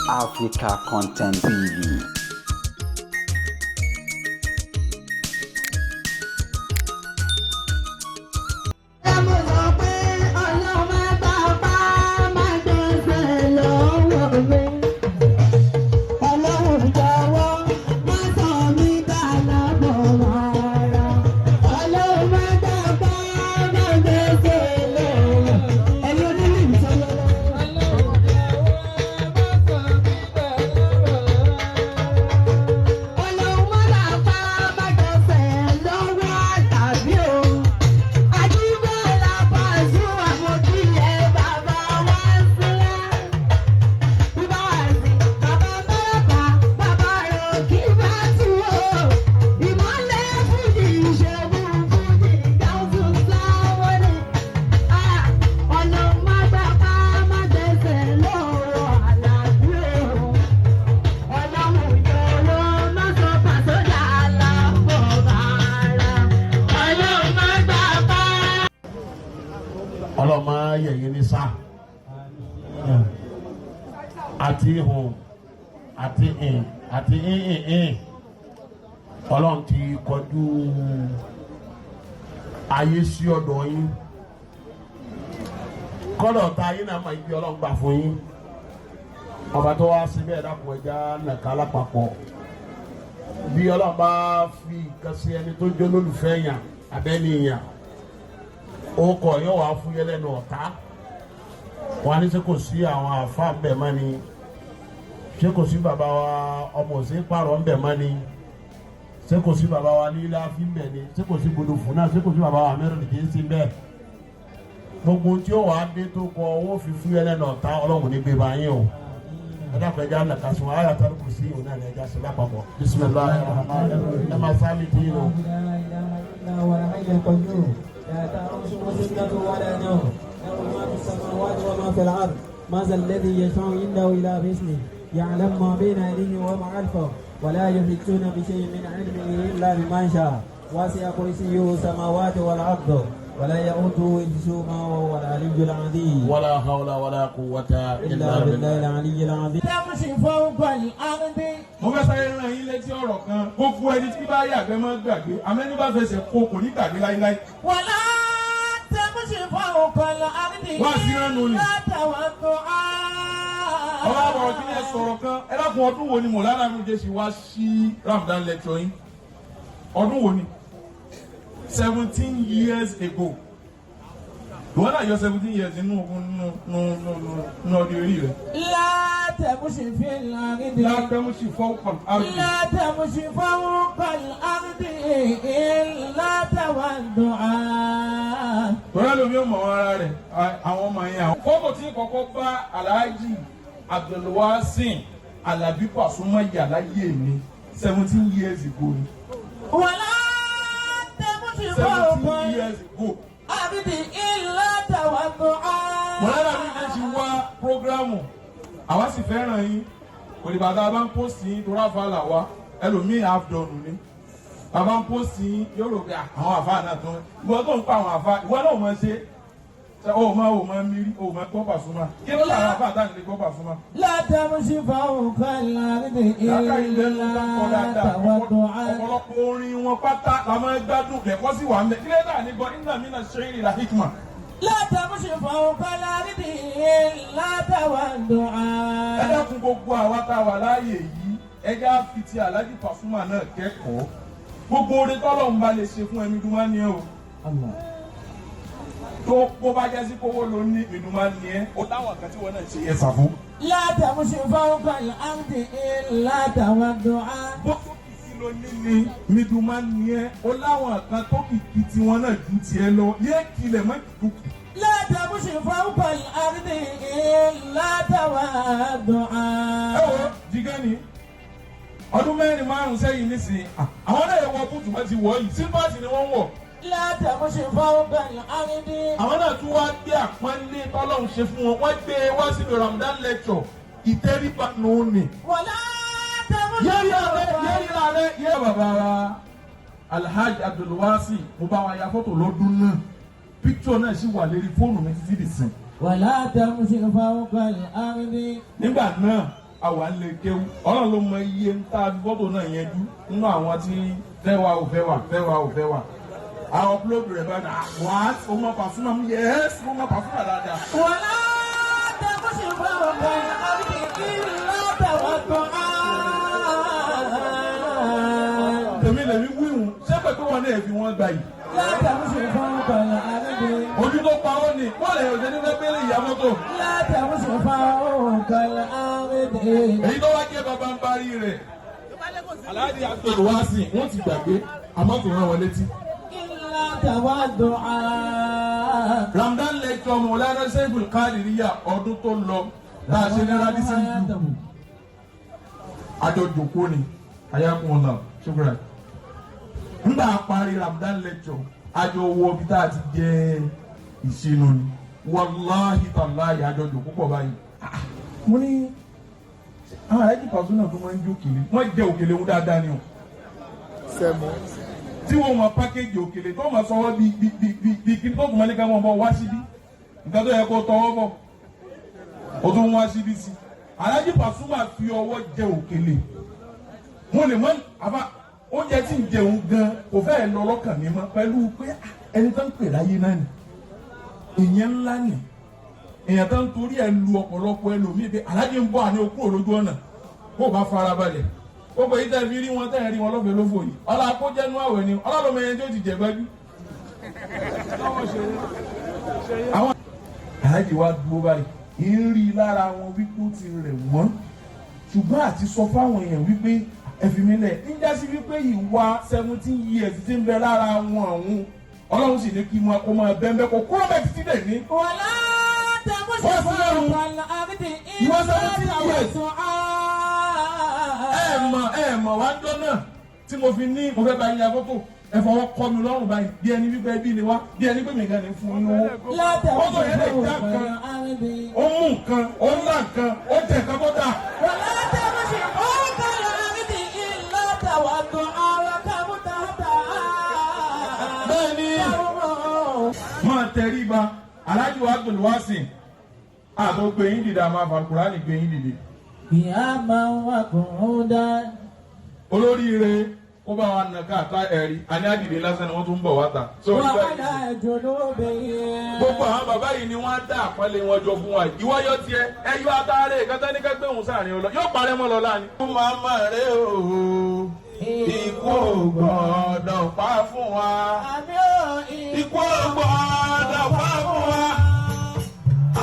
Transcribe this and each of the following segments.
Africa Content TV. ọlọ́mọ yẹ̀yẹ́ ní sá àti ihun àti in àti in ọlọ́run ti kọjú ayé sí ọ̀dọ̀ yín kọ́dọ̀ ta yín náà máa gbé ọlọ́run gbà fún yín ọba tó wá síbẹ̀ ẹ̀dàkùn ẹja nàka lápapọ̀ bí ọlọ́run bá fi kẹsí ẹni tó jó lólùfẹ́ yàn abẹ́ni yàn ọkọ̀ yóò wá fún yẹn lẹ́nu ọ̀tá wọn ní ṣé kò sí àwọn àfa ńbẹ̀ mọ́ ni ṣé kò sí bàbá wa ọmọ òsè pààrọ̀ ńbẹ̀ mọ́ ni ṣé kò sí bàbá wa lílá fi ńbẹ̀ ni ṣé kò sí Gbodofu náà ṣé kò sí bàbá wa mẹ́rin kì í sí bẹ́ẹ̀ gbogbo tí ó wà á dé tó kọ owó fi fún yẹn lẹ́nu ọ̀tá ọlọ́run ní gbé bá yín o ẹ̀dàpọ̀ ẹja nàkàsùn wọn ayàtọ̀ kò sí ìhùn náà ní ẹja sí lápapọ̀ bisimilahi rahman ẹ máa sáàlì tí yín o. لا تأخذه سنة ولا نوم له ما في السماوات وما في الأرض ما ذا الذي يشفع عنده إلا بإذنه يعلم ما بين أيديهم وما خلفهم ولا يحيطون بشيء من علمه إلا بما شاء وسع كرسيه السماوات والأرض ولا يؤوده حفظهما وهو العلي العظيم ولا حول ولا قوة إلا بالله العلي العظيم. تمشي فوق الأرض. mo fẹ́ sáré rán yín létí ọ̀rọ̀ kan gbogbo ẹni tí bá yàgbẹ́ máa ń gbàgbé àmẹ́ni bá fẹsẹ̀ kó kò ní gbàgbé láíláí. wàlá tẹ́mùsì fáwọn àrídì yìí látàwọn tó á. ọba àbọ̀rọ̀ kí ni ẹ sọ̀rọ̀ kan ẹ dákun ọdún wo ni mọ̀lára mi jẹ́ sí wá sí Ramadan lecture yín ọdún wo ni 17 years ago ìwọ́n náà yọ 17 years nínú ọdún orí rẹ̀. látẹ̀mùsì fi lárídì. látẹ̀mùsì fọ́ọ̀kàn àrídì. látẹ̀mùsì fọ́ọ̀kàn àrídì látàwọn dùn á. tọ́lá lómi ò mọ̀ ara rẹ̀ àwọn ọmọ yẹn àwọn. fọ́tò tí kọ́kọ́ bá Alhaji Abdulwasin Alabi Pasuma yà láyé mi 17 years ago ni. wàlá tẹ̀mùsì fọ́ọ̀kàn years ago. Abidi illa tawaddu'a. Mọ̀lára mi lè ṣe wá prógrámù. Àwa sì fẹ́ràn yín. Òdìbàdà bá ń pósì yín tó ráfà là wá. Ẹlòmíì àfdọ̀nù ni. Bàbá ń pósì yín yóò rò pé àwọn àfa náà tó ń. Ìwọ tó ń pa àwọn àfa. Ìwọ náà ò máa ṣe. Ó máa mírí. Ó máa gbọ́ Pasuma. Kí ló lára àfa àtàwọn ilé gbọ́ Pasuma? Látàmúsí fáwọn kálá rídì illa tawaddu'a. Ọ̀pọ̀lọpọ̀ orin wọn pátá la máa ń gbádùn lẹ́kọ́ sí wà ń bẹ̀. Kí ló dà ní gbọ́ iná mi náà ṣe ìrìnà hikma. Látàmúsí fáwọn kálá rídì illa tawaddu'a. Ẹ dákun gbogbo àwa tá a wà láàyè yìí ẹja fi ti Alhaji Pasuma náà kẹ́kọ̀ọ́. Gbogbo orin tọ́lọ̀ ń bá lè ṣe fún ẹ̀mí dùnmá ni ẹ o. Tó kó bá jẹ́ sí kówó ló ní ìdùnmá ni ẹ. Ó táwọn kan tí wọ́n náà ṣe yẹ sà fún. Látàmúsí fáwọn kálá rídì illa tawaddu'a. Ló ní ni miduma ni ẹ o láwọn kan tó kìkì tí wọn náà ju tiẹ̀ lọ yé kilẹ̀ mọ́ ìdúkù. látàbùsì fáwọn àrídì látàwàdùn-á. ẹ wo jìgá ni ọdún mẹ́rin márùn-ún sẹ́yìn nísìnyí àwọn náà yẹ wọ bùtù wọn ti wọ̀ yìí sípàsì ni wọ́n wọ̀. látàbùsì fáwọn àrídì. àwọn náà tún wá gbé àpọ́nlé tọ́lọ́hún ṣe fún wọn wọ́n gbé wá síbi Ramadan lecture ìtẹ́ríba nù ní. wọ́lá yẹ bàbá wa Alhaji Abdulwasi mo bá wa ya fọ́tò lọ́dún náà píkítọ̀ náà sì wà lérí fóònù mi títí dìsìn. wàlá tẹ̀mùsì fáwọn àrídì. nígbà náà àwa ń lè kéwú ọlọ́run ló mọ iye ń ta fọ́tò náà yẹn jú nínú àwọn tí fẹ́wà ò fẹ́wà àwọn púlọ́ọ̀bù rẹ̀ bá dà wá ó mọ Pasuma mú yẹ́s ó mọ Pasuma dáadáa. wàlá tẹ̀kọ́ sí fún ọ̀gá àbíkí látàwọn tó á. tèmi lèmi wíwùn ṣé pẹ̀lú wọn náà fi wọ́n gbà yìí. látàwọn sí fún ọ̀gá àbíkí. ojú tó pa ó ní wọ́n lè yọ̀jẹ̀ nínú ẹgbẹ́rẹ́ ìyá mọ́tò. látàwọn sí fún ọ̀gá àbíkí. èyí tó wá jẹ́ bàbá ń parí rẹ̀ aláàdì àtòlùwásìn wọ́n ti gbàgbé àmọ́ tó rán wọn létí. Ramadan lecture Mọ̀lánà Sheikh Qadiriyya ọdún tó lọ tá a ṣe ní radisson blue àjọjòkó ni ayákùn ọ̀nà ṣùgbọ́n nígbà parí Ramadan lecture àjọ owó bí tá a ti jẹ ìṣinú ni wàláhì tàláhì àjọjòkó pọ̀ báyìí. mo ní àwọn àyájí Pasuma tó máa ń jó òkèlè wọ́n jẹ òkèlè wọn dáadáa ni o. tí wọ́n máa pákéjì òkèlè tó máa sọwọ́ bí kí tó tún máa ní ká wọ́n bọ̀ wá síbí nǹkan tó yẹ kó tọwọ́ bọ̀ ó tún wá síbí sí. Alhaji Pasuma fi ọwọ́ jẹ òkèlè mo lè mọ àbá oúnjẹ tí ń jẹun gan kò fẹ́ lọ lọ́kàn mi mọ́ pẹ̀lú pé ẹni tó ń pè láyé náà ni ìyẹn ńlá ni èèyàn tó ń torí ẹ lu ọ̀pọ̀lọpọ̀ ẹlòmíì pé Alhaji ń bọ̀ àní okú òlójú ọ̀nà kó o bá fara balẹ̀ gbogbo yìí tẹ̀ fi rí wọn tẹ̀ rí wọn lọ́fẹ̀ẹ́ lófò yìí ọlá akójẹ́nu àwẹ̀ ni ọlọ́lọ́mọ yẹn tó ti jẹ̀ gbájú. àwọn Alhaji wa dúró báyìí ń rí lára wọn wípé ó ti rẹ̀ wọ́n ṣùgbọ́n àti sọ fáwọn èèyàn wípé ẹ̀fìmílẹ̀ ń jásí wípé ìwà 17 years ti ń bẹ lára wọn ọ̀hún ọlọ́run sì ní kí wọn kó máa bẹ́ẹ̀ bẹ́ẹ̀ kó kúrò bẹ́ẹ̀ títí dẹ̀ ní. wàlá tẹ̀kọ́ sí fún ọ̀gá àbíkí. ìwọ 17 years. ẹ mọ̀ wá jọ náà tí mo fi ní mo fẹ́ bá yín afọ́tò ẹ fọwọ́ kọ́ mi lọ́rùn báyìí bí ẹni wípé bí ni wá bí ẹni pé mi gan ni fún inú owó. fọ́tò yẹn lè já kan ó mú nǹkan ó ńlá nǹkan ó jẹ nǹkan tó dáa. wàlá tẹ̀kọ́ sí fún ọ̀gá àbíkí ìlà tàwa tó ara kàmúta tà. bẹ́ẹ̀ni máa tẹrí ba Alhaji wa Abdulwasin àtọ́ gbé yín dìde àmọ́ àfàkùrá ní gbé yín dìde. ìyá máa ń wà kó ń dá. olóríire ó bá wa nàka àtà ẹ̀rí àní àdìdè lásán ni wọ́n tún ń bọ̀ wá ta. wàhálà ẹ̀jọ̀ ló bẹ̀yẹ. gbogbo àwọn bàbá yìí ni wọ́n á dá àpọ́nlé wọn jọ fún wa yìí. ìwọ yọ tiẹ̀ ẹyọ àtàrẹ kátàníkà gbé òun sáàrin ọlọ yóò parẹ́ mọ́ lọ láàánú. màmá rẹ o ikú gbọ́dọ̀ pa fún wa. ikú gbọ́dọ̀ pa fún wa.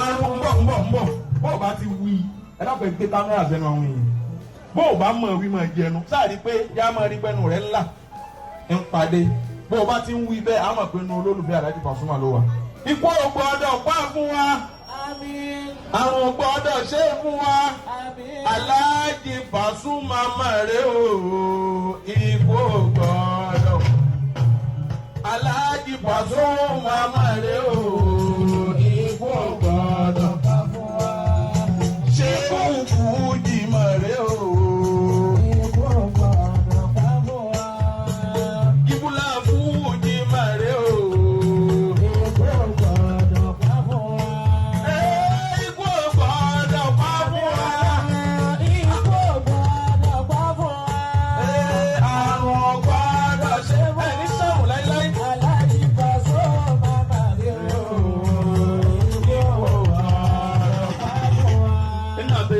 àrùn ń bọ̀ bó o bá ti wí ẹ dábàá gbé kámẹ́rà sẹ́nu àwọn èèyàn bó o bá mọ̀ wí máa jẹnu sáàrí pé yá máa rí pẹ́nu rẹ̀ ńlá ń padé bó o bá ti ń wí bẹ́ẹ̀ á mọ̀ pé nu olólùfẹ́ Alhaji Pasuma ló wà. ikú gbọ́dọ̀ pa fún wa. àrùn gbọ́dọ̀ ṣe fún wa. Alhaji Pasuma mọ̀rẹ́ o ikú gbọ́dọ̀. Alhaji Pasuma mọ̀rẹ́ o ikú gbọ́dọ̀. ṣé kò fújì mọ̀rẹ́ o